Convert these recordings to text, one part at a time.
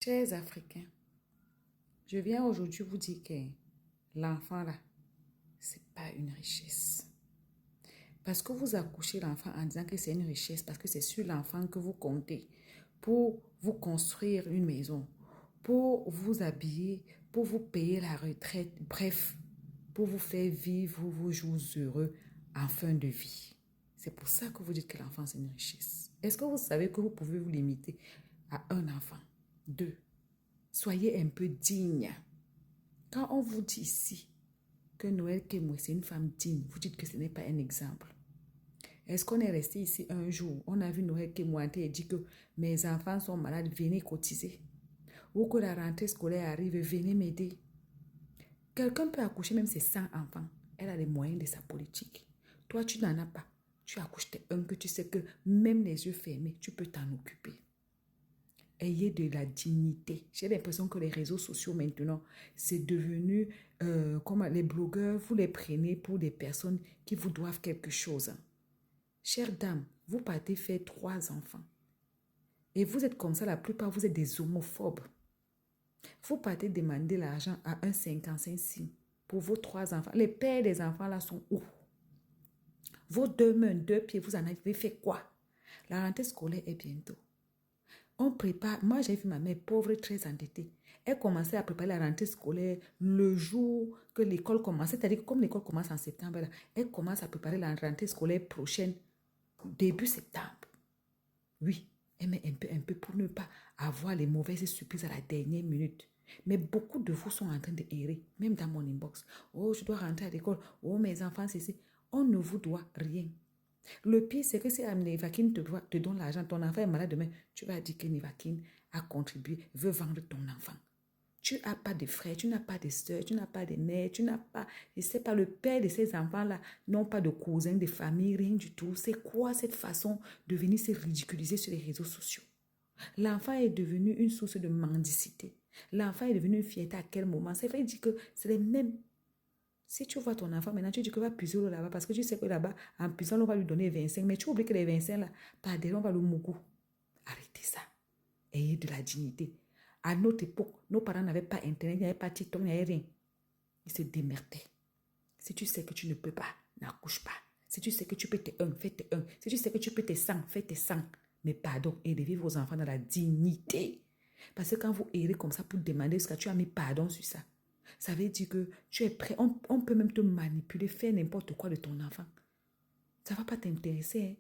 Chers Africains, je viens aujourd'hui vous dire que l'enfant là, ce n'est pas une richesse. Parce que vous accouchez l'enfant en disant que c'est une richesse, parce que c'est sur l'enfant que vous comptez pour vous construire une maison, pour vous habiller, pour vous payer la retraite, bref, pour vous faire vivre vos jours heureux en fin de vie. C'est pour ça que vous dites que l'enfant c'est une richesse. Est-ce que vous savez que vous pouvez vous limiter à un enfant, deux? Soyez un peu digne. Quand on vous dit ici que Noël Kemwe, c'est une femme digne, vous dites que ce n'est pas un exemple. Est-ce qu'on est resté ici un jour, on a vu Noël Kemwe et dit que mes enfants sont malades, venez cotiser. Ou que la rentrée scolaire arrive, venez m'aider. Quelqu'un peut accoucher même ses 100 enfants. Elle a les moyens de sa politique. Toi, tu n'en as pas. Tu accouches tes un que tu sais que même les yeux fermés, tu peux t'en occuper. Ayez de la dignité. J'ai l'impression que les réseaux sociaux maintenant, c'est devenu comme les blogueurs, vous les prenez pour des personnes qui vous doivent quelque chose. Chère dame, vous partez faire 3 enfants. Et vous êtes comme ça, la plupart, vous êtes des homophobes. Vous partez demander l'argent à un 55 sim pour vos 3 enfants. Les pères des enfants là sont où? Vos 2 mains, 2 pieds, vous en avez fait quoi? La rentrée scolaire est bientôt. On prépare. Moi, j'ai vu ma mère pauvre, très endettée. Elle commençait à préparer la rentrée scolaire le jour que l'école commence. C'est-à-dire que comme l'école commence en septembre, là, elle commence à préparer la rentrée scolaire prochaine, début septembre. Oui, elle met un peu pour ne pas avoir les mauvaises surprises à la dernière minute. Mais beaucoup de vous sont en train de errer, même dans mon inbox. Oh, je dois rentrer à l'école. Oh, mes enfants, c'est ici. On ne vous doit rien. Le pire, c'est que si Nivakin te donne l'argent, ton enfant est malade demain, tu vas dire que Nivakin a contribué, veut vendre ton enfant. Tu n'as pas de frères, tu n'as pas de soeurs, tu n'as pas de mères, tu n'as pas, je ne sais pas, le père de ces enfants-là n'ont pas de cousins, de famille, rien du tout. C'est quoi cette façon de venir se ridiculiser sur les réseaux sociaux? L'enfant est devenu une source de mendicité. L'enfant est devenu une fierté à quel moment? Ça veut dire que c'est les mêmes. Si tu vois ton enfant, maintenant, tu dis que va puiser l'eau là-bas parce que tu sais que là-bas, en puisant, on va lui donner 25. Mais tu oublies que les 25 là, par derrière, on va le mougou. Arrêtez ça. Ayez de la dignité. À notre époque, nos parents n'avaient pas Internet, il n'y avait pas TikTok, il n'y avait rien. Ils se démerdaient. Si tu sais que tu ne peux pas, n'accouche pas. Si tu sais que tu peux tes 1, fais tes 1. Si tu sais que tu peux tes 100, fais tes 100. Mais pardon, élevez vos enfants dans la dignité. Parce que quand vous errez comme ça pour demander ce que tu as mis pardon sur ça, ça veut dire que tu es prêt. On peut même te manipuler, faire n'importe quoi de ton enfant. Ça ne va pas t'intéresser. Hein?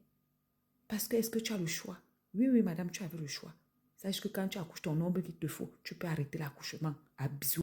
Parce que est-ce que tu as le choix? Oui, oui, madame, tu avais le choix. Sache que quand tu accouches ton nombre qu'il te faut, tu peux arrêter l'accouchement. À bisous.